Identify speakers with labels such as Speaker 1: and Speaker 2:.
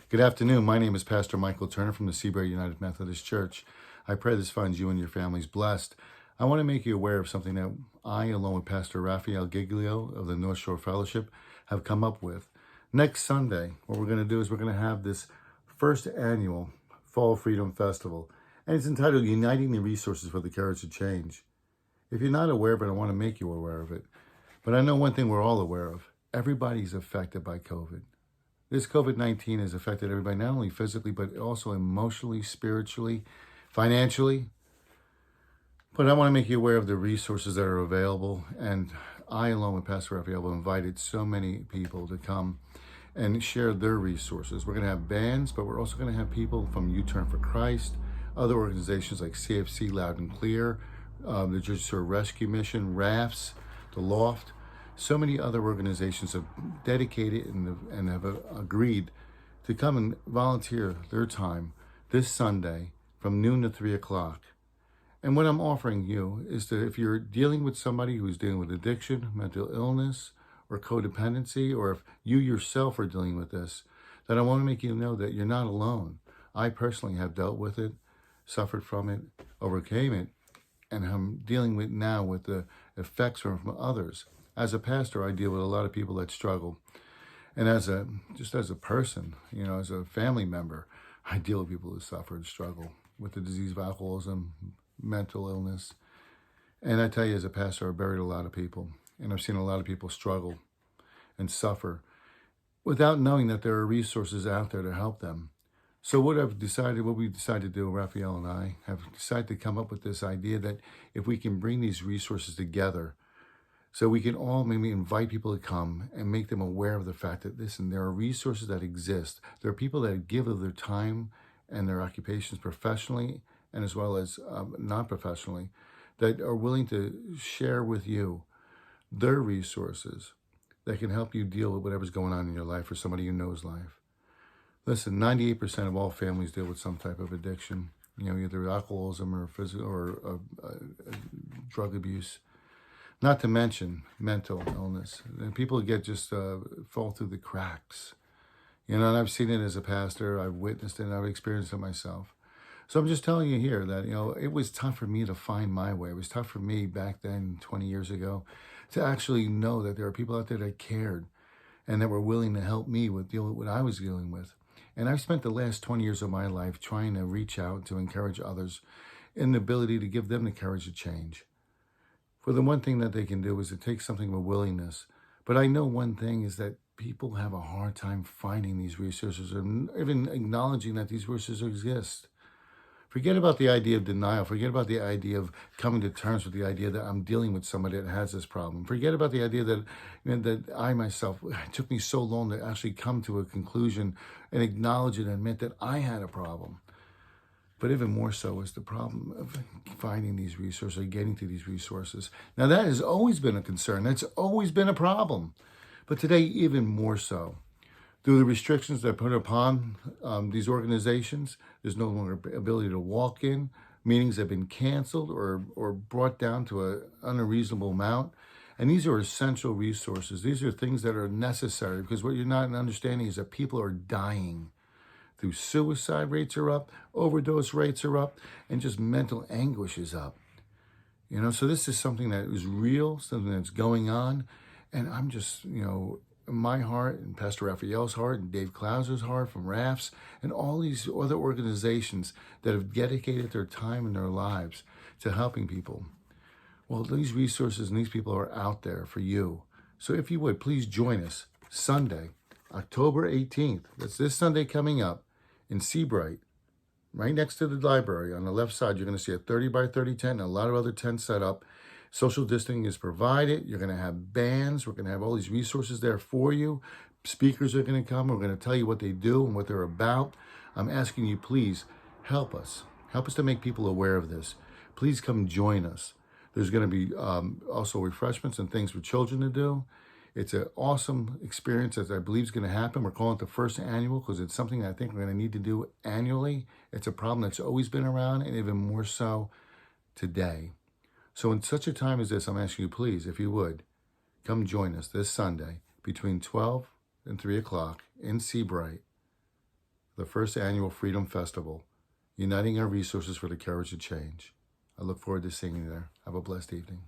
Speaker 1: Good afternoon. My name is Pastor Michael Turner from the Seabright United Methodist Church. I pray this finds you and your families blessed. I want to make you aware of something that I, along with Pastor Raphael Giglio of the North Shore Fellowship, have come up with. Next Sunday, what we're going to do is we're going to have this first annual Fall Freedom Festival, and it's entitled Uniting the Resources for the Courage to Change. If you're not aware of it, I want to make you aware of it. But I know one thing we're all aware of. Everybody's affected by COVID. This COVID-19 has affected everybody, not only physically, but also emotionally, spiritually, financially. But I want to make you aware of the resources that are available. And I, along with Pastor Raphael, have invited so many people to come and share their resources. We're going to have bands, but we're also going to have people from U-Turn for Christ, other organizations like CFC Loud and Clear, the Jersey Shore Rescue Mission, RAFTS, The Loft. So many other organizations have dedicated and have agreed to come and volunteer their time this Sunday from noon to 3 o'clock. And what I'm offering you is that if you're dealing with somebody who's dealing with addiction, mental illness, or codependency, or if you yourself are dealing with this, that I want to make you know that you're not alone. I personally have dealt with it, suffered from it, overcame it, and I'm dealing with now with the effects from others. As a pastor, I deal with a lot of people that struggle. And as a person, as a family member, I deal with people who suffer and struggle with the disease of alcoholism, mental illness. And I tell you, as a pastor, I've buried a lot of people. And I've seen a lot of people struggle and suffer without knowing that there are resources out there to help them. So what we decided to do, Raphael and I, have decided to come up with this idea that if we can bring these resources together, so we can all maybe invite people to come and make them aware of the fact that, listen, there are resources that exist. There are people that give of their time and their occupations professionally and as well as non-professionally that are willing to share with you their resources that can help you deal with whatever's going on in your life or somebody you know's life. Listen, 98% of all families deal with some type of addiction, either alcoholism or physical or drug abuse. Not to mention mental illness. And people get just fall through the cracks. And I've seen it as a pastor. I've witnessed it. And I've experienced it myself. So I'm just telling you here that, it was tough for me to find my way. It was tough for me back then, 20 years ago, to actually know that there are people out there that cared and that were willing to help me with dealing with what I was dealing with. And I've spent the last 20 years of my life trying to reach out to encourage others in the ability to give them the courage to change. For the one thing that they can do is it takes something of a willingness. But I know one thing is that people have a hard time finding these resources and even acknowledging that these resources exist. Forget about the idea of denial. Forget about the idea of coming to terms with the idea that I'm dealing with somebody that has this problem. Forget about the idea that that I myself, it took me so long to actually come to a conclusion and acknowledge it and admit that I had a problem. But even more so is the problem of finding these resources or getting to these resources. Now, that has always been a concern. That's always been a problem. But today, even more so. Through the restrictions that are put upon these organizations, there's no longer ability to walk in. Meetings have been canceled or brought down to an unreasonable amount. And these are essential resources. These are things that are necessary because what you're not understanding is that people are dying. Through suicide rates are up, overdose rates are up, and just mental anguish is up. So this is something that is real, something that's going on. And I'm just, in my heart and Pastor Raphael's heart and Dave Klauser's heart from RAFTS and all these other organizations that have dedicated their time and their lives to helping people. Well, these resources and these people are out there for you. So if you would, please join us Sunday, October 18th. That's this Sunday coming up in Seabright, right next to the library. On the left side, you're going to see a 30 by 30 tent and a lot of other tents set up. Social distancing is provided. You're going to have bands. We're going to have all these resources there for you. Speakers are going to come. We're going to tell you what they do and what they're about. I'm asking you, please help us. Help us to make people aware of this. Please come join us. There's going to be also refreshments and things for children to do. It's an awesome experience that I believe is going to happen. We're calling it the first annual because it's something that I think we're going to need to do annually. It's a problem that's always been around and even more so today. So in such a time as this, I'm asking you, please, if you would, come join us this Sunday between 12 and 3 o'clock in Seabright the first annual Freedom Festival, uniting our resources for the courage to change. I look forward to seeing you there. Have a blessed evening.